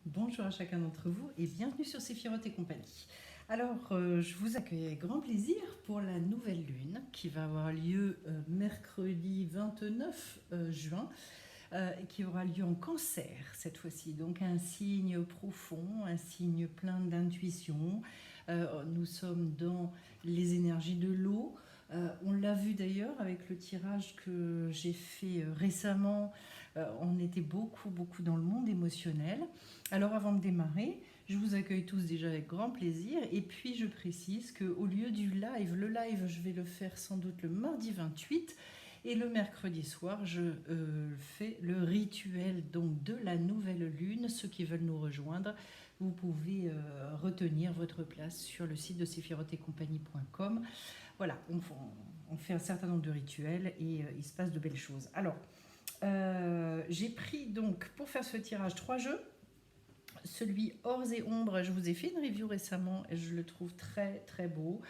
Bonjour à chacun d'entre vous et bienvenue sur Séphiroth et compagnie. Alors, je vous accueille avec grand plaisir pour la nouvelle lune qui va avoir lieu mercredi 29 juin et qui aura lieu en cancer cette fois-ci. Donc un signe profond, un signe plein d'intuition. Nous sommes dans les énergies de l'eau. On l'a vu d'ailleurs avec le tirage que j'ai fait récemment. On était beaucoup dans le monde émotionnel. Alors avant de démarrer, je vous accueille tous déjà avec grand plaisir et puis je précise qu'au lieu du live, le live je vais le faire sans doute le mardi 28 et le mercredi soir je fais le rituel donc de la nouvelle lune. Ceux qui veulent nous rejoindre, vous pouvez retenir votre place sur le site de sephirothcompagnie.com. Voilà, on fait un certain nombre de rituels et il se passe de belles choses. Alors, j'ai pris donc pour faire ce tirage 3 jeux. Celui Ors et Ombres, je vous ai fait une review récemment et je le trouve très beau.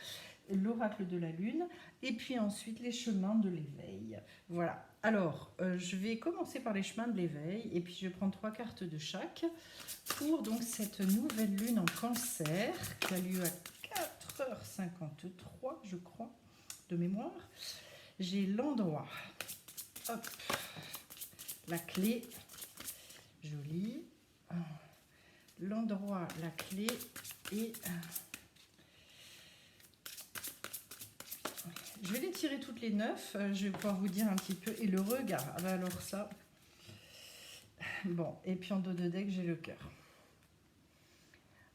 L'oracle de la lune et puis ensuite les chemins de l'éveil. Voilà. Alors, je vais commencer par les chemins de l'éveil et puis je vais prendre 3 cartes de chaque pour donc cette nouvelle lune en cancer qui a lieu à 4h53, je crois, de mémoire. J'ai l'endroit, hop, la clé, jolie, l'endroit, la clé et je vais les tirer toutes les 9, je vais pouvoir vous dire un petit peu, et le regard, ah bah alors ça, bon, et puis en dos de deck j'ai le cœur.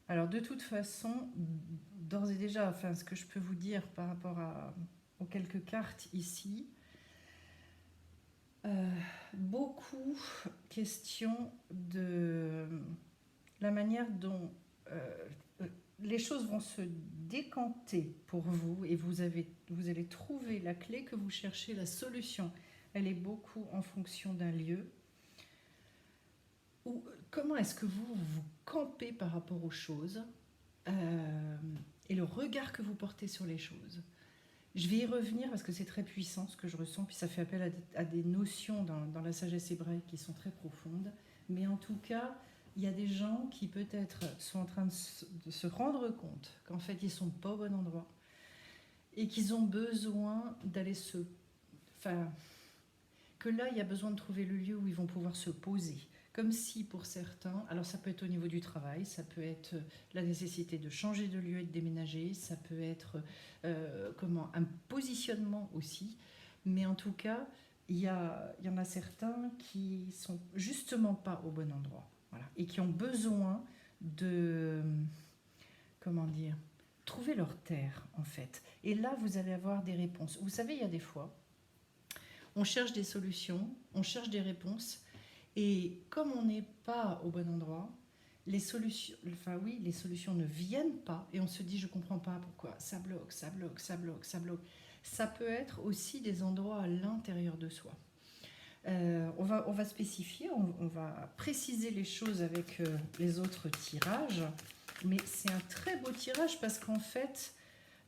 Alors de toute façon, d'ores et déjà, enfin ce que je peux vous dire par rapport aux quelques cartes ici, beaucoup question de la manière dont les choses vont se décanter pour vous et vous allez trouver la clé que vous cherchez, la solution. Elle est beaucoup en fonction d'un lieu. Ou comment est-ce que vous campez par rapport aux choses et le regard que vous portez sur les choses. Je vais y revenir parce que c'est très puissant ce que je ressens, puis ça fait appel à des notions dans la sagesse hébraïque qui sont très profondes. Mais en tout cas, il y a des gens qui peut-être sont en train de se rendre compte qu'en fait ils ne sont pas au bon endroit et qu'ils ont besoin d'aller enfin, que là il y a besoin de trouver le lieu où ils vont pouvoir se poser. Comme si pour certains, alors ça peut être au niveau du travail, ça peut être la nécessité de changer de lieu et de déménager, ça peut être un positionnement aussi, mais en tout cas, il y en a certains qui sont justement pas au bon endroit, voilà, et qui ont besoin de, comment dire, trouver leur terre en fait. Et là, vous allez avoir des réponses. Vous savez, il y a des fois, on cherche des solutions, on cherche des réponses. Et comme on n'est pas au bon endroit, les solutions ne viennent pas et on se dit je ne comprends pas pourquoi, ça bloque. Ça peut être aussi des endroits à l'intérieur de soi. On va spécifier, on va préciser les choses avec les autres tirages, mais c'est un très beau tirage parce qu'en fait,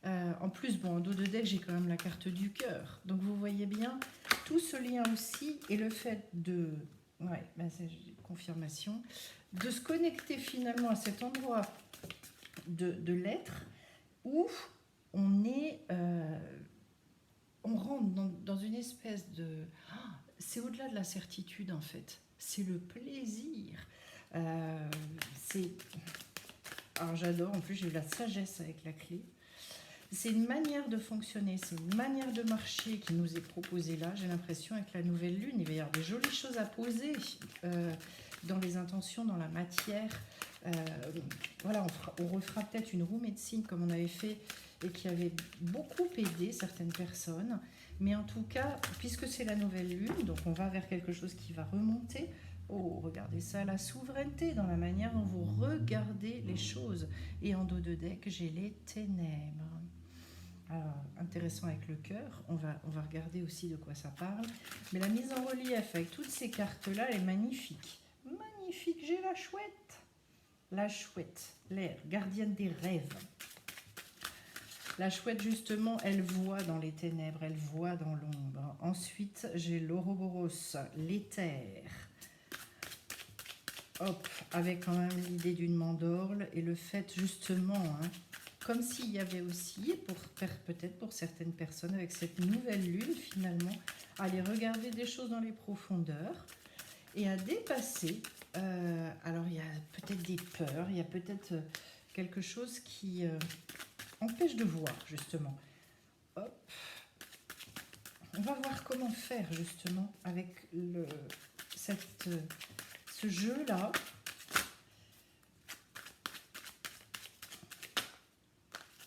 en plus, en dos de deck, j'ai quand même la carte du cœur. Donc vous voyez bien tout ce lien aussi et le fait de... Ouais, c'est confirmation. De se connecter finalement à cet endroit de l'être où on est... on rentre dans une espèce de... c'est au-delà de la certitude en fait. C'est le plaisir. Alors j'adore, en plus j'ai eu la sagesse avec la clé. C'est une manière de fonctionner, c'est une manière de marcher qui nous est proposée là. J'ai l'impression avec la nouvelle lune, il va y avoir des jolies choses à poser dans les intentions, dans la matière. Voilà, on refera peut-être une roue médecine comme on avait fait et qui avait beaucoup aidé certaines personnes. Mais en tout cas, puisque c'est la nouvelle lune, donc on va vers quelque chose qui va remonter. Oh, regardez ça, la souveraineté dans la manière dont vous regardez les choses. Et en dos de deck, j'ai les ténèbres. Alors, intéressant avec le cœur, on va regarder aussi de quoi ça parle. Mais la mise en relief avec toutes ces cartes-là, elle est magnifique. Magnifique, j'ai la chouette. La chouette, l'air, gardienne des rêves. La chouette, justement, elle voit dans les ténèbres, elle voit dans l'ombre. Ensuite, j'ai l'Ouroboros, l'éther. hop, avec quand même l'idée d'une mandorle et le fait justement, hein, comme s'il y avait aussi, peut-être pour certaines personnes, avec cette nouvelle lune finalement, à aller regarder des choses dans les profondeurs et à dépasser. Alors il y a peut-être des peurs, il y a peut-être quelque chose qui empêche de voir justement. Hop. On va voir comment faire justement avec ce jeu-là.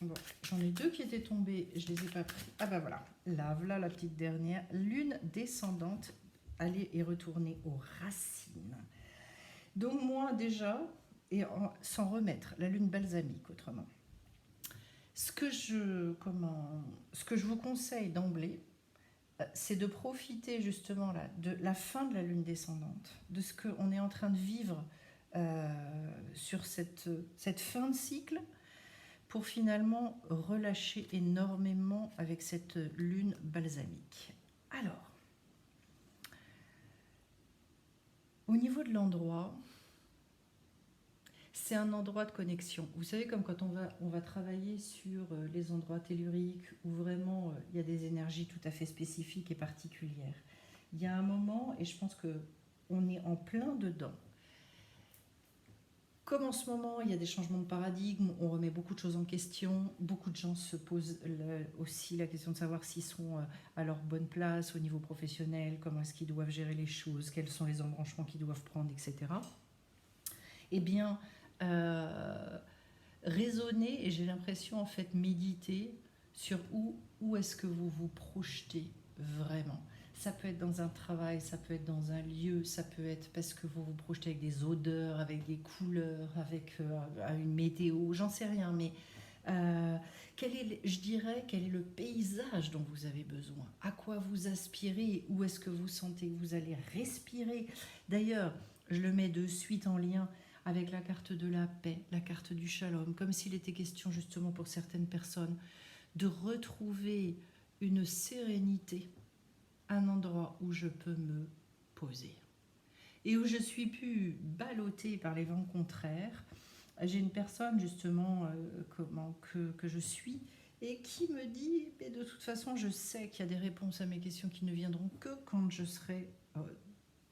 Bon, j'en ai deux qui étaient tombés, je les ai pas pris. Ah bah voilà, là la petite dernière. Lune descendante, aller et retourner aux racines. Donc moi déjà, sans remettre, la lune balsamique autrement. Ce que je vous conseille d'emblée, c'est de profiter justement là, de la fin de la lune descendante, de ce qu'on est en train de vivre sur cette fin de cycle, pour finalement relâcher énormément avec cette lune balsamique. Alors, au niveau de l'endroit, c'est un endroit de connexion. Vous savez, comme quand on va travailler sur les endroits telluriques où vraiment il y a des énergies tout à fait spécifiques et particulières. Il y a un moment, et je pense qu'on est en plein dedans. Comme en ce moment, il y a des changements de paradigme, on remet beaucoup de choses en question, beaucoup de gens se posent aussi la question de savoir s'ils sont à leur bonne place au niveau professionnel, comment est-ce qu'ils doivent gérer les choses, quels sont les embranchements qu'ils doivent prendre, etc. Eh bien, raisonner, et j'ai l'impression en fait méditer sur où est-ce que vous vous projetez vraiment. Ça peut être dans un travail, ça peut être dans un lieu, ça peut être parce que vous vous projetez avec des odeurs, avec des couleurs, avec une météo, j'en sais rien, mais je dirais, quel est le paysage dont vous avez besoin, à quoi vous aspirez, où est-ce que vous sentez que vous allez respirer. D'ailleurs, je le mets de suite en lien avec la carte de la paix, la carte du shalom, comme s'il était question justement pour certaines personnes de retrouver une sérénité, un endroit où je peux me poser et où je suis plus ballottée par les vents contraires. J'ai une personne justement que je suis et qui me dit, mais de toute façon je sais qu'il y a des réponses à mes questions qui ne viendront que quand je serai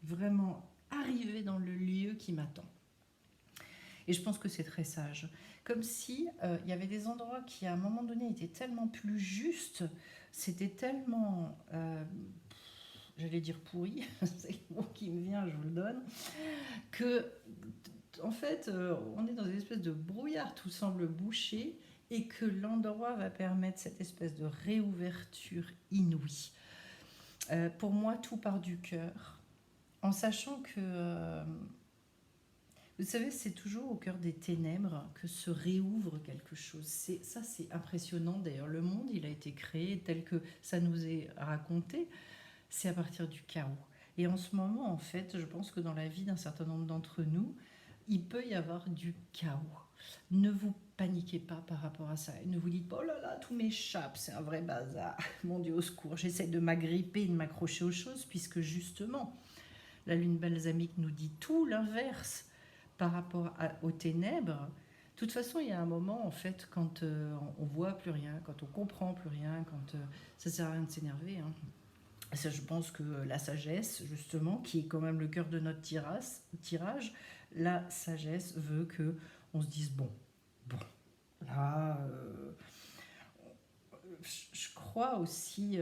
vraiment arrivée dans le lieu qui m'attend. Et je pense que c'est très sage. Comme si il y avait des endroits qui, à un moment donné, étaient tellement plus justes, c'était tellement, j'allais dire pourri, c'est le mot qui me vient, je vous le donne, que, en fait, on est dans une espèce de brouillard, tout semble bouché, et que l'endroit va permettre cette espèce de réouverture inouïe. Pour moi, tout part du cœur, en sachant que... vous savez, c'est toujours au cœur des ténèbres que se réouvre quelque chose. Ça, c'est impressionnant. D'ailleurs, le monde, il a été créé tel que ça nous est raconté. C'est à partir du chaos. Et en ce moment, en fait, je pense que dans la vie d'un certain nombre d'entre nous, il peut y avoir du chaos. Ne vous paniquez pas par rapport à ça. Et ne vous dites pas, oh là là, tout m'échappe, c'est un vrai bazar. Mon Dieu, au secours. J'essaie de m'agripper, de m'accrocher aux choses, puisque justement, la lune balsamique nous dit tout l'inverse par rapport aux ténèbres. De toute façon, il y a un moment, en fait, quand on voit plus rien, quand on comprend plus rien, quand ça sert à rien de s'énerver. Hein. Ça, je pense que la sagesse, justement, qui est quand même le cœur de notre tirage, la sagesse veut que on se dise bon, là. Je crois aussi,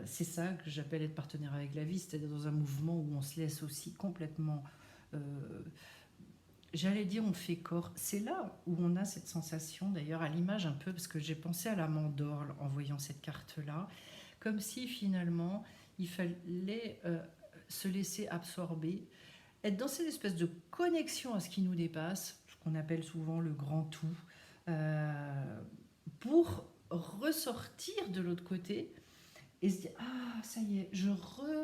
c'est ça que j'appelle être partenaire avec la vie, c'est-à-dire dans un mouvement où on se laisse aussi complètement. J'allais dire on fait corps. C'est là où on a cette sensation, d'ailleurs à l'image un peu, parce que j'ai pensé à la mandorle en voyant cette carte-là, comme si finalement il fallait se laisser absorber, être dans cette espèce de connexion à ce qui nous dépasse, ce qu'on appelle souvent le grand tout, pour ressortir de l'autre côté et se dire ah ça y est, je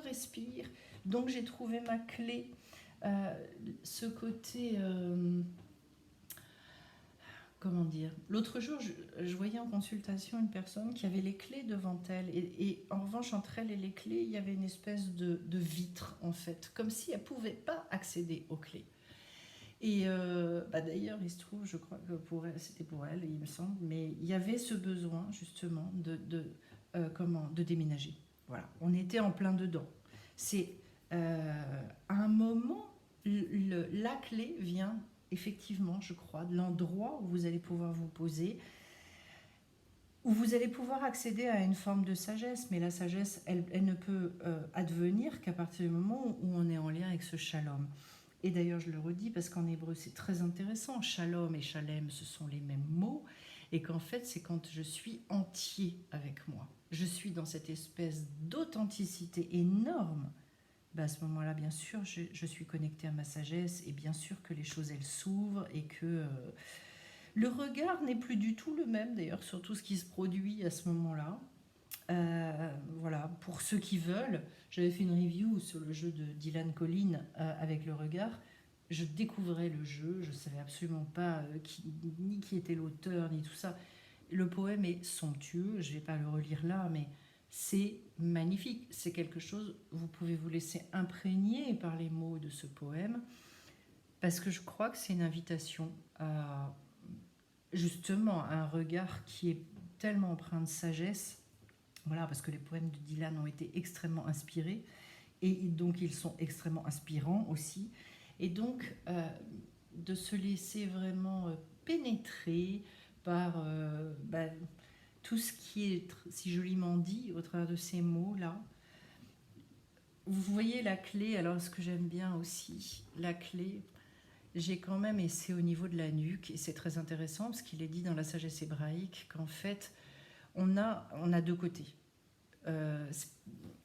respire, donc j'ai trouvé ma clé. Ce côté, comment dire, l'autre jour je voyais en consultation une personne qui avait les clés devant elle et en revanche entre elle et les clés il y avait une espèce de vitre en fait, comme si elle ne pouvait pas accéder aux clés. Et d'ailleurs, il se trouve, je crois que pour elle, c'était pour elle, il me semble, mais il y avait ce besoin justement de déménager. Voilà, on était en plein dedans. C'est à un moment, la clé vient effectivement, je crois, de l'endroit où vous allez pouvoir vous poser, où vous allez pouvoir accéder à une forme de sagesse, mais la sagesse, elle ne peut advenir qu'à partir du moment où on est en lien avec ce shalom. Et d'ailleurs, je le redis parce qu'en hébreu, c'est très intéressant. Shalom et shalem, ce sont les mêmes mots. Et qu'en fait, c'est quand je suis entier avec moi. Je suis dans cette espèce d'authenticité énorme. Ben à ce moment-là, bien sûr, je suis connectée à ma sagesse. Et bien sûr que les choses, elles s'ouvrent. Et que le regard n'est plus du tout le même, d'ailleurs, sur tout ce qui se produit à ce moment-là. Voilà, pour ceux qui veulent, j'avais fait une review sur le jeu de Dylan Collin avec le regard. Je découvrais le jeu, je ne savais absolument pas ni qui était l'auteur, ni tout ça. Le poème est somptueux, je ne vais pas le relire là, mais c'est magnifique. C'est quelque chose, vous pouvez vous laisser imprégner par les mots de ce poème, parce que je crois que c'est une invitation à justement à un regard qui est tellement empreint de sagesse. Voilà, parce que les poèmes de Dylan ont été extrêmement inspirés et donc ils sont extrêmement inspirants aussi. Et donc de se laisser vraiment pénétrer par tout ce qui est si joliment dit au travers de ces mots-là. Vous voyez la clé, alors ce que j'aime bien aussi, la clé, j'ai quand même, et c'est au niveau de la nuque, et c'est très intéressant parce qu'il est dit dans la sagesse hébraïque qu'en fait, on a deux côtés. Euh,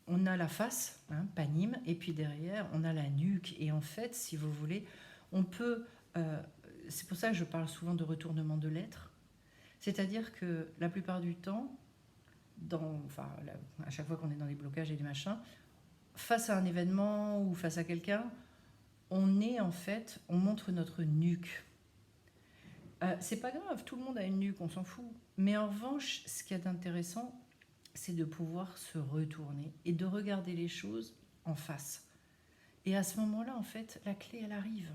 on a la face, hein, panim, et puis derrière, on a la nuque. Et en fait, si vous voulez, on peut... c'est pour ça que je parle souvent de retournement de l'être. C'est-à-dire que la plupart du temps, à chaque fois qu'on est dans des blocages et des machins, face à un événement ou face à quelqu'un, on montre notre nuque. C'est pas grave, tout le monde a une nuque, on s'en fout. Mais en revanche, ce qui est intéressant, c'est de pouvoir se retourner et de regarder les choses en face. Et à ce moment-là, en fait, la clé, elle arrive.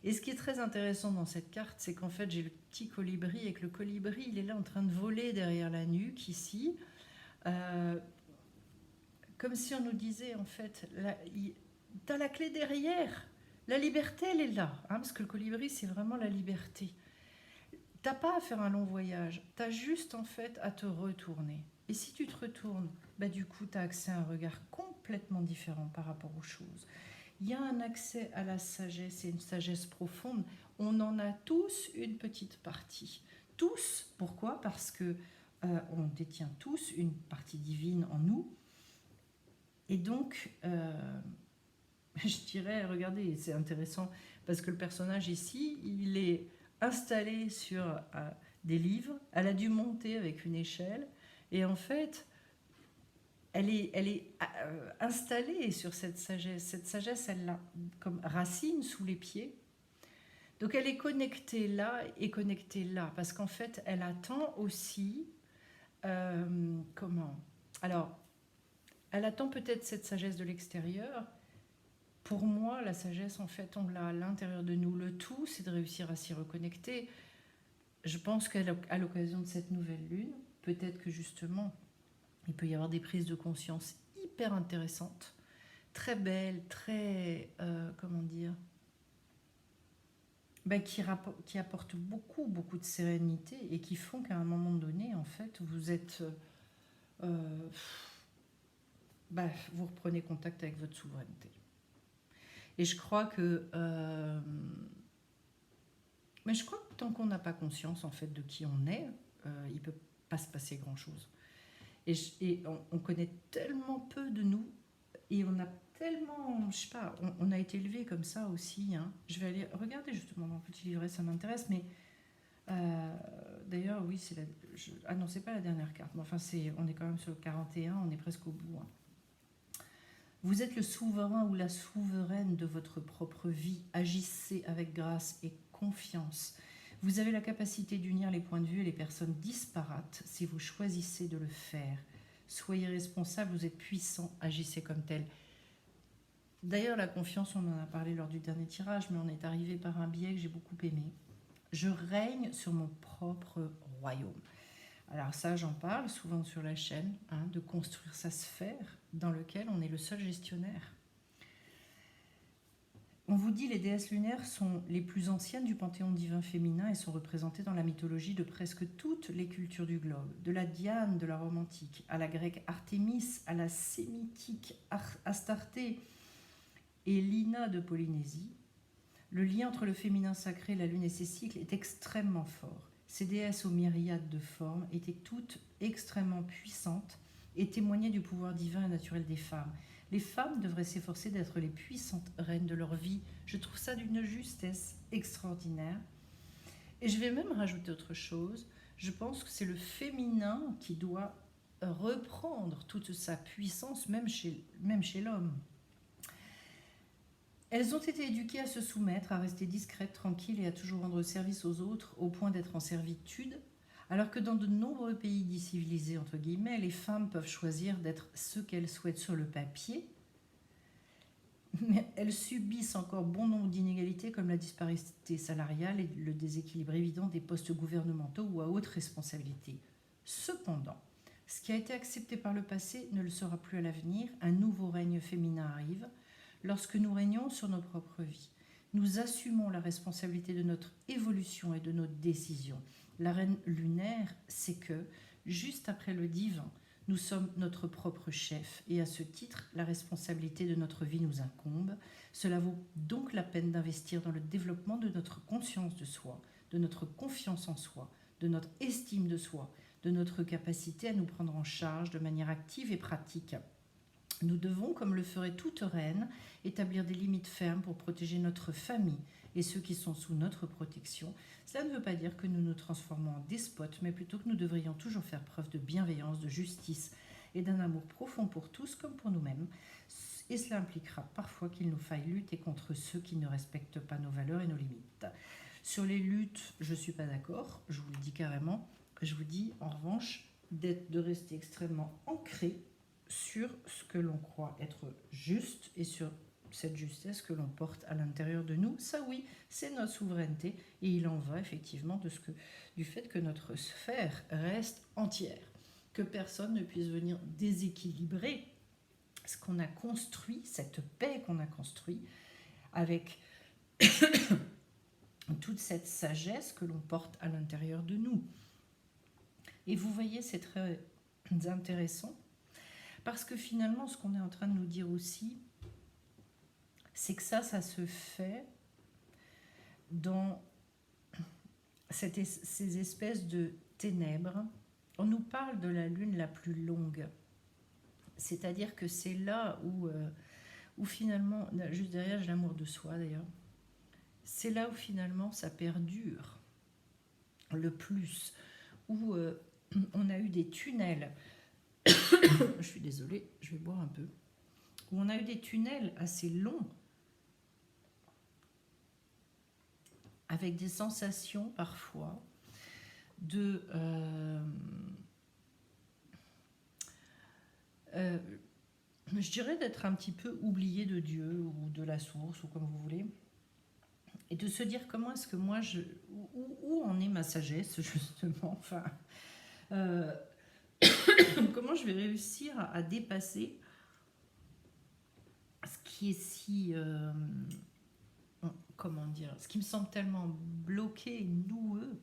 Et ce qui est très intéressant dans cette carte, c'est qu'en fait, j'ai le petit colibri et que le colibri, il est là en train de voler derrière la nuque, ici. Euh, Comme si on nous disait, en fait, t'as la clé derrière. La liberté, elle est là. Hein, parce que le colibri, c'est vraiment la liberté. T'as pas à faire un long voyage, t'as juste en fait à te retourner. Et si tu te retournes, du coup, tu as accès à un regard complètement différent par rapport aux choses. Il y a un accès à la sagesse et une sagesse profonde. On en a tous une petite partie. Tous, pourquoi? Parce que on détient tous une partie divine en nous. Et donc, je dirais, regardez, c'est intéressant, parce que le personnage ici, il est installée sur des livres, elle a dû monter avec une échelle, et en fait, elle est installée sur cette sagesse. Cette sagesse, elle l'a comme racine sous les pieds. Donc elle est connectée là et connectée là, parce qu'en fait, elle attend aussi, comment Alors, elle attend peut-être cette sagesse de l'extérieur. Pour moi, la sagesse, en fait, on l'a à l'intérieur de nous. Le tout, c'est de réussir à s'y reconnecter. Je pense qu'à l'occasion de cette nouvelle lune, peut-être que justement, il peut y avoir des prises de conscience hyper intéressantes, très belles, très, comment dire, qui apportent beaucoup, beaucoup de sérénité et qui font qu'à un moment donné, en fait, vous êtes... euh, vous reprenez contact avec votre souveraineté. Et je crois que... mais je crois que tant qu'on n'a pas conscience, en fait, de qui on est, il ne peut pas se passer grand-chose. Et on connaît tellement peu de nous, et on a tellement, je sais pas, on a été élevé comme ça aussi. Hein. Je vais aller regarder justement mon petit livret, ça m'intéresse, mais d'ailleurs, oui, ah non, c'est pas la dernière carte, mais enfin, on est quand même sur le 41, on est presque au bout. Hein. Vous êtes le souverain ou la souveraine de votre propre vie. Agissez avec grâce et confiance. Vous avez la capacité d'unir les points de vue et les personnes disparates si vous choisissez de le faire. Soyez responsable, vous êtes puissant, agissez comme tel. D'ailleurs, la confiance, on en a parlé lors du dernier tirage, mais on est arrivé par un biais que j'ai beaucoup aimé. Je règne sur mon propre royaume. Alors ça, j'en parle souvent sur la chaîne, hein, de construire sa sphère dans laquelle on est le seul gestionnaire. On vous dit les déesses lunaires sont les plus anciennes du panthéon divin féminin et sont représentées dans la mythologie de presque toutes les cultures du globe. De la Diane de la Rome antique, à la grecque Artémis, à la sémitique Astarté et Lina de Polynésie. Le lien entre le féminin sacré, la lune et ses cycles est extrêmement fort. Ces déesses aux myriades de formes étaient toutes extrêmement puissantes et témoignaient du pouvoir divin et naturel des femmes. Les femmes devraient s'efforcer d'être les puissantes reines de leur vie. Je trouve ça d'une justesse extraordinaire. Et je vais même rajouter autre chose. Je pense que c'est le féminin qui doit reprendre toute sa puissance, même chez l'homme. Elles ont été éduquées à se soumettre, à rester discrètes, tranquilles et à toujours rendre service aux autres, au point d'être en servitude, alors que dans de nombreux pays dits civilisés, entre guillemets, les femmes peuvent choisir d'être ce qu'elles souhaitent sur le papier, mais elles subissent encore bon nombre d'inégalités comme la disparité salariale et le déséquilibre évident des postes gouvernementaux ou à haute responsabilité. Cependant, ce qui a été accepté par le passé ne le sera plus à l'avenir. Un nouveau règne féminin arrive. Lorsque nous régnons sur nos propres vies, nous assumons la responsabilité de notre évolution et de nos décisions. La reine lunaire sait que, juste après le divin, nous sommes notre propre chef et à ce titre, la responsabilité de notre vie nous incombe. Cela vaut donc la peine d'investir dans le développement de notre conscience de soi, de notre confiance en soi, de notre estime de soi, de notre capacité à nous prendre en charge de manière active et pratique. Nous devons, comme le ferait toute reine, établir des limites fermes pour protéger notre famille et ceux qui sont sous notre protection. Cela ne veut pas dire que nous nous transformons en despotes, mais plutôt que nous devrions toujours faire preuve de bienveillance, de justice et d'un amour profond pour tous comme pour nous-mêmes. Et cela impliquera parfois qu'il nous faille lutter contre ceux qui ne respectent pas nos valeurs et nos limites. Sur les luttes, je ne suis pas d'accord, je vous le dis carrément. Je vous dis en revanche de rester extrêmement ancré sur ce que l'on croit être juste et sur cette justesse que l'on porte à l'intérieur de nous. Ça oui, c'est notre souveraineté et il en va effectivement du fait que notre sphère reste entière, que personne ne puisse venir déséquilibrer ce qu'on a construit, cette paix qu'on a construit avec toute cette sagesse que l'on porte à l'intérieur de nous. Et vous voyez, c'est très intéressant. Parce que finalement, ce qu'on est en train de nous dire aussi, c'est que ça se fait dans ces espèces de ténèbres. On nous parle de la lune la plus longue. C'est-à-dire que c'est là où finalement, juste derrière, j'ai l'amour de soi d'ailleurs, c'est là où finalement ça perdure le plus, où on a eu des tunnels. Je suis désolée, je vais boire un peu. Où on a eu des tunnels assez longs, avec des sensations parfois de... je dirais d'être un petit peu oublié de Dieu ou de la source, ou comme vous voulez. Et de se dire comment est-ce que moi, où en est ma sagesse, justement. Enfin... comment je vais réussir à dépasser ce qui est si... comment dire, ce qui me semble tellement bloqué et noueux.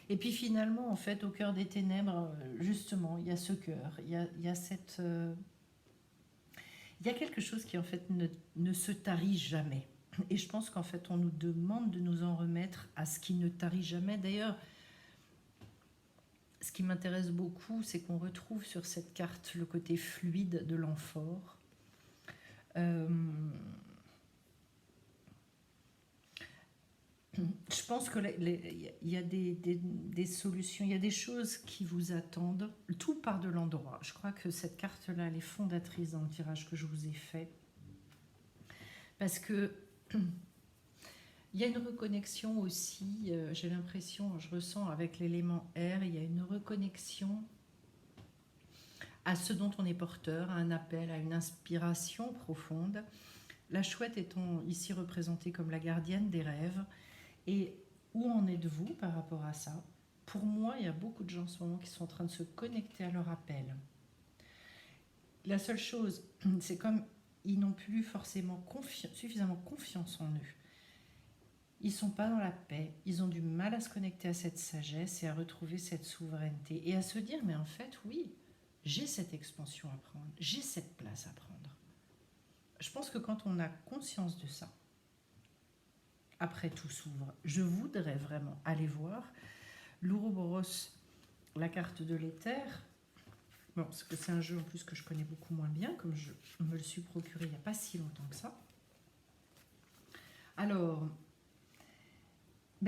Et puis finalement, en fait, au cœur des ténèbres, justement, il y a ce cœur, il y a cette... il y a quelque chose qui, en fait, ne se tarit jamais. Et je pense qu'en fait, on nous demande de nous en remettre à ce qui ne tarit jamais. D'ailleurs, ce qui m'intéresse beaucoup, c'est qu'on retrouve sur cette carte le côté fluide de l'amphore. Je pense qu'il y a des solutions, il y a des choses qui vous attendent. Tout part de l'endroit. Je crois que cette carte-là, elle est fondatrice dans le tirage que je vous ai fait. Parce que il y a une reconnexion aussi, j'ai l'impression, je ressens avec l'élément air, il y a une reconnexion à ce dont on est porteur, à un appel, à une inspiration profonde. La chouette étant ici représentée comme la gardienne des rêves. Et où en êtes-vous par rapport à ça? Pour moi, il y a beaucoup de gens en ce moment qui sont en train de se connecter à leur appel. La seule chose, c'est comme ils n'ont plus forcément suffisamment confiance en eux. Ils ne sont pas dans la paix, ils ont du mal à se connecter à cette sagesse et à retrouver cette souveraineté et à se dire, mais en fait, oui, j'ai cette expansion à prendre, j'ai cette place à prendre. Je pense que quand on a conscience de ça, après tout s'ouvre. Je voudrais vraiment aller voir l'Ouroboros, la carte de l'éther. Bon, parce que c'est un jeu en plus que je connais beaucoup moins bien, comme je me le suis procuré il n'y a pas si longtemps que ça. Alors,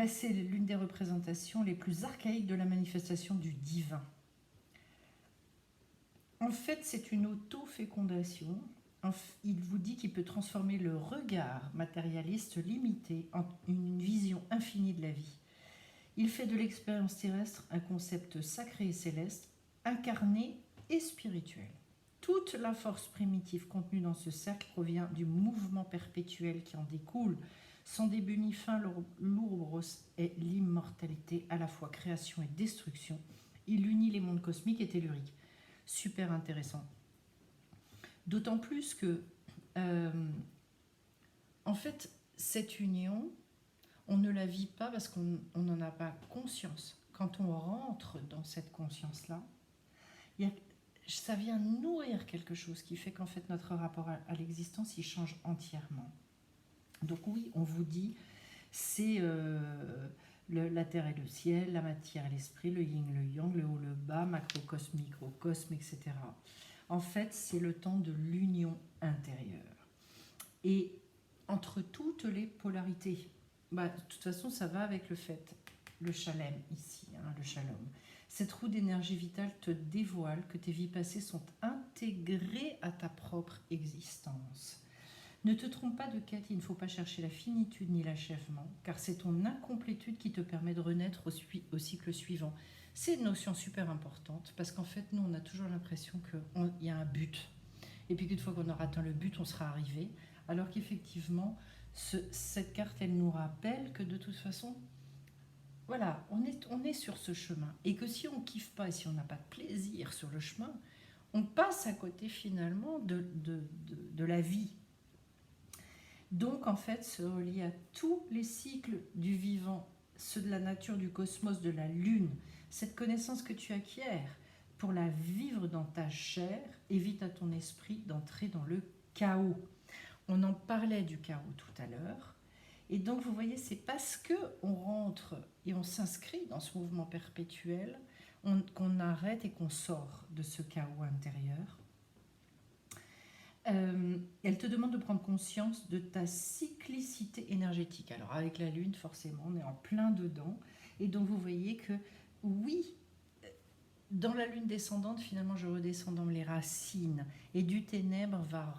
c'est l'une des représentations les plus archaïques de la manifestation du divin. En fait, c'est une auto-fécondation. Il vous dit qu'il peut transformer le regard matérialiste limité en une vision infinie de la vie. Il fait de l'expérience terrestre un concept sacré et céleste, incarné et spirituel. Toute la force primitive contenue dans ce cercle provient du mouvement perpétuel qui en découle. Sans début ni fin, l'Ouroboros est l'immortalité, à la fois création et destruction. Il unit les mondes cosmiques et telluriques. Super intéressant. D'autant plus que, en fait, cette union, on ne la vit pas parce qu'on n'en a pas conscience. Quand on rentre dans cette conscience-là, ça vient nourrir quelque chose qui fait qu'en fait notre rapport à l'existence, il change entièrement. Donc oui, on vous dit, c'est la terre et le ciel, la matière et l'esprit, le yin, le yang, le haut, le bas, macrocosme, microcosme, etc. En fait, c'est le temps de l'union intérieure. Et entre toutes les polarités, de toute façon, ça va avec le fait, le shalem ici, le shalom. Cette roue d'énergie vitale te dévoile que tes vies passées sont intégrées à ta propre existence. Ne te trompe pas de quête, il ne faut pas chercher la finitude ni l'achèvement, car c'est ton incomplétude qui te permet de renaître au cycle suivant. C'est une notion super importante, parce qu'en fait, nous, on a toujours l'impression qu'il y a un but. Et puis qu'une fois qu'on aura atteint le but, on sera arrivé. Alors qu'effectivement, cette carte, elle nous rappelle que de toute façon, voilà, on est sur ce chemin. Et que si on ne kiffe pas et si on n'a pas de plaisir sur le chemin, on passe à côté finalement de la vie. Donc en fait, se relie à tous les cycles du vivant, ceux de la nature, du cosmos, de la lune, cette connaissance que tu acquiers pour la vivre dans ta chair, évite à ton esprit d'entrer dans le chaos. On en parlait du chaos tout à l'heure. Et donc, vous voyez, c'est parce qu'on rentre et on s'inscrit dans ce mouvement perpétuel qu'on arrête et qu'on sort de ce chaos intérieur. Elle te demande de prendre conscience de ta cyclicité énergétique. Alors, avec la Lune, forcément, on est en plein dedans. Et donc, vous voyez que, oui, dans la Lune descendante, finalement, je redescends dans les racines. Et des ténèbres va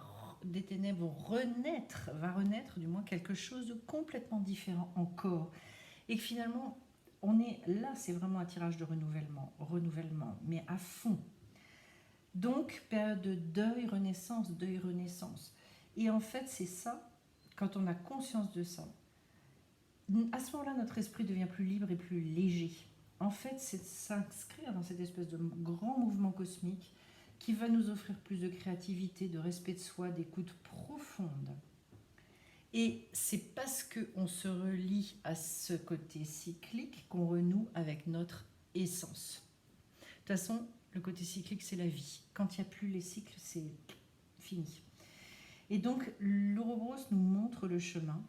renaître du moins quelque chose de complètement différent encore. Et que finalement, on est là, c'est vraiment un tirage de renouvellement, mais à fond. Donc, période de deuil, renaissance. Et en fait, c'est ça, quand on a conscience de ça, à ce moment-là, notre esprit devient plus libre et plus léger. En fait, c'est s'inscrire dans cette espèce de grand mouvement cosmique qui va nous offrir plus de créativité, de respect de soi, d'écoute profonde. Et c'est parce qu'on se relie à ce côté cyclique qu'on renoue avec notre essence. De toute façon, le côté cyclique, c'est la vie. Quand il n'y a plus les cycles, c'est fini. Et donc, l'Ouroboros nous montre le chemin.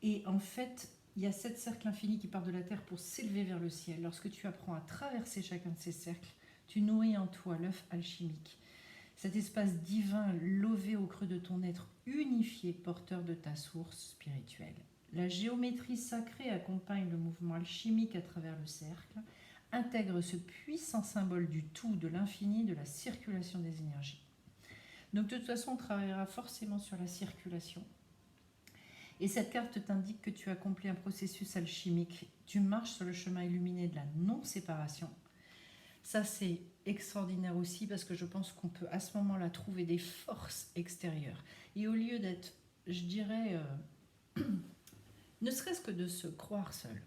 Et en fait, il y a 7 cercles infinis qui partent de la Terre pour s'élever vers le ciel. Lorsque tu apprends à traverser chacun de ces cercles, tu nourris en toi l'œuf alchimique. Cet espace divin lové au creux de ton être unifié, porteur de ta source spirituelle. La géométrie sacrée accompagne le mouvement alchimique à travers le cercle, intègre ce puissant symbole du tout, de l'infini, de la circulation des énergies. Donc de toute façon, on travaillera forcément sur la circulation. Et cette carte t'indique que tu accomplis un processus alchimique. Tu marches sur le chemin illuminé de la non-séparation. Ça, c'est extraordinaire aussi parce que je pense qu'on peut à ce moment-là trouver des forces extérieures. Et au lieu d'être, je dirais, ne serait-ce que de se croire seul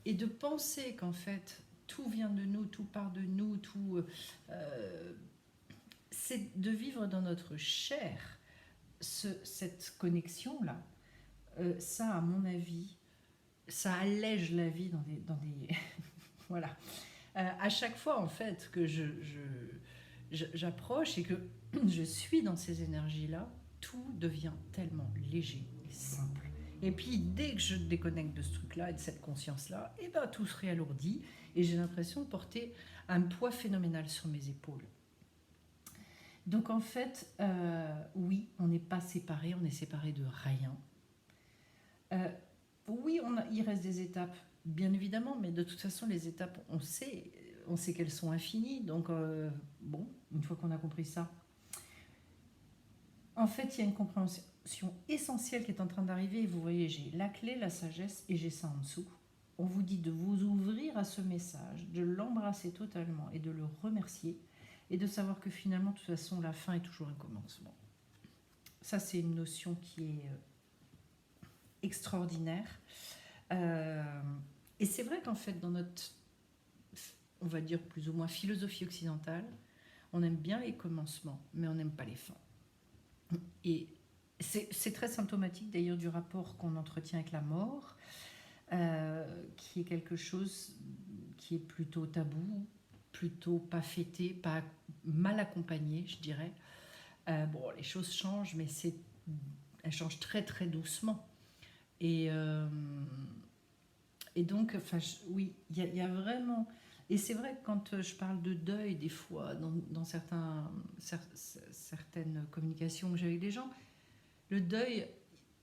et de penser qu'en fait tout vient de nous, tout part de nous, tout, c'est de vivre dans notre chair cette connexion-là. Ça, à mon avis, ça allège la vie dans des voilà. À chaque fois, en fait, que j'approche et que je suis dans ces énergies-là, tout devient tellement léger et simple. Et puis, dès que je déconnecte de ce truc-là et de cette conscience-là, et ben, tout se réalourdit et j'ai l'impression de porter un poids phénoménal sur mes épaules. Donc, en fait, oui, on n'est pas séparés, on est séparés de rien. Oui, il reste des étapes, bien évidemment, mais de toute façon, les étapes, on sait qu'elles sont infinies. Donc, bon, une fois qu'on a compris ça, en fait, il y a une compréhension essentielle qui est en train d'arriver. Vous voyez, j'ai la clé, la sagesse, et j'ai ça en dessous. On vous dit de vous ouvrir à ce message, de l'embrasser totalement et de le remercier, et de savoir que finalement, de toute façon, la fin est toujours un commencement. Ça, c'est une notion qui est extraordinaire. Et c'est vrai qu'en fait, dans notre, on va dire plus ou moins philosophie occidentale, on aime bien les commencements, mais on n'aime pas les fins. Et c'est très symptomatique d'ailleurs du rapport qu'on entretient avec la mort, qui est quelque chose qui est plutôt tabou, plutôt pas fêté, pas mal accompagné, je dirais. Bon, les choses changent, mais elles changent très très doucement. Et donc, enfin, oui, il y a vraiment... Et c'est vrai que quand je parle de deuil, des fois, dans certaines communications que j'ai avec les gens, le deuil,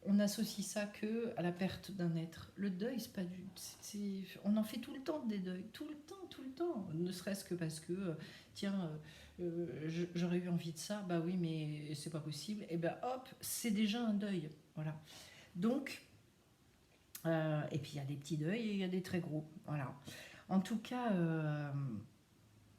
on associe ça que à la perte d'un être. Le deuil, c'est pas du... on en fait tout le temps des deuils, tout le temps. Ne serait-ce que parce que, tiens, j'aurais eu envie de ça, bah oui, mais c'est pas possible. Et ben hop, c'est déjà un deuil. Voilà. Donc... et puis il y a des petits deuils et il y a des très gros. Voilà. En tout cas,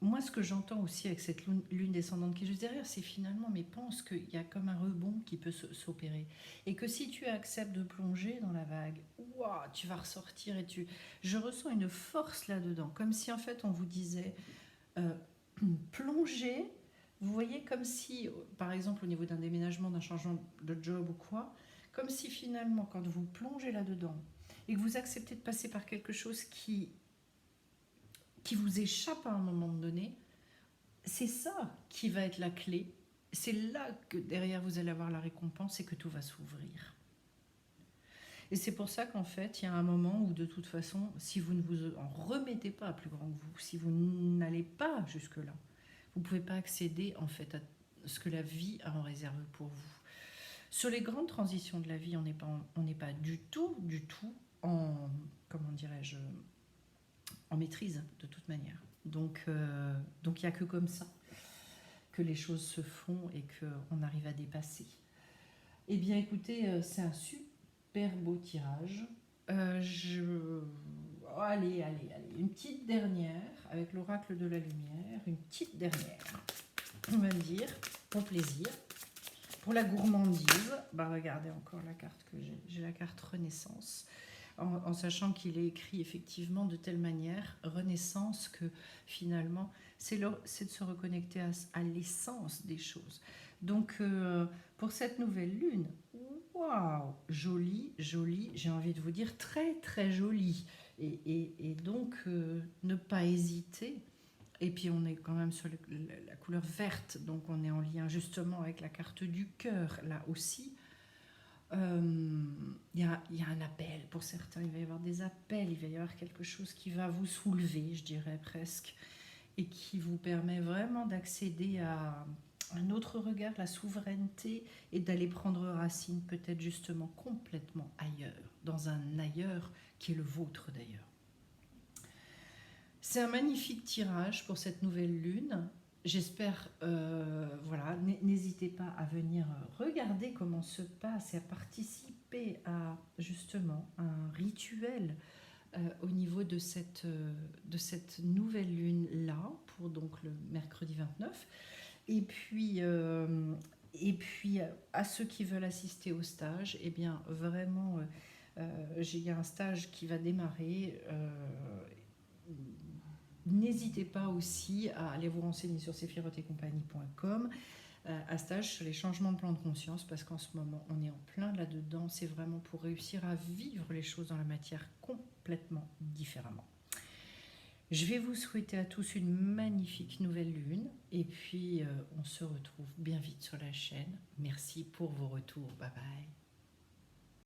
moi ce que j'entends aussi avec cette lune descendante qui est juste derrière, c'est finalement, mais pense qu'il y a comme un rebond qui peut s'opérer. Et que si tu acceptes de plonger dans la vague, wow, tu vas ressortir et je ressens une force là-dedans. Comme si en fait on vous disait, plongez, vous voyez, comme si, par exemple au niveau d'un déménagement, d'un changement de job ou quoi, comme si finalement, quand vous plongez là-dedans et que vous acceptez de passer par quelque chose qui vous échappe à un moment donné, c'est ça qui va être la clé. C'est là que derrière vous allez avoir la récompense et que tout va s'ouvrir. Et c'est pour ça qu'en fait, il y a un moment où de toute façon, si vous ne vous en remettez pas à plus grand que vous, si vous n'allez pas jusque-là, vous ne pouvez pas accéder en fait à ce que la vie a en réserve pour vous. Sur les grandes transitions de la vie, on n'est pas du tout en, comment dirais-je, en maîtrise de toute manière. Donc il n'y a que comme ça que les choses se font et qu'on arrive à dépasser. Eh bien écoutez, c'est un super beau tirage. Allez, une petite dernière avec l'oracle de la lumière, une petite dernière, on va me dire, pour plaisir. Pour la gourmandise, bah regardez encore la carte que j'ai la carte Renaissance, en sachant qu'il est écrit effectivement de telle manière, Renaissance, que finalement c'est de se reconnecter à l'essence des choses. Donc pour cette nouvelle lune, waouh, jolie, j'ai envie de vous dire très très jolie, et donc ne pas hésiter. Et puis on est quand même sur la couleur verte, donc on est en lien justement avec la carte du cœur, là aussi. Il y a un appel pour certains, il va y avoir des appels, il va y avoir quelque chose qui va vous soulever, je dirais presque, et qui vous permet vraiment d'accéder à un autre regard, la souveraineté, et d'aller prendre racine peut-être justement complètement ailleurs, dans un ailleurs qui est le vôtre d'ailleurs. C'est un magnifique tirage pour cette nouvelle lune. J'espère, voilà, n'hésitez pas à venir regarder comment se passe et à participer à justement un rituel au niveau de cette nouvelle lune-là, pour donc le mercredi 29. Et puis, à ceux qui veulent assister au stage, eh bien, vraiment, il y a un stage qui va démarrer. N'hésitez pas aussi à aller vous renseigner sur sephirotetcompagnie.com, un stage sur les changements de plan de conscience, parce qu'en ce moment, on est en plein là-dedans. C'est vraiment pour réussir à vivre les choses dans la matière complètement différemment. Je vais vous souhaiter à tous une magnifique nouvelle lune. Et puis, on se retrouve bien vite sur la chaîne. Merci pour vos retours. Bye bye.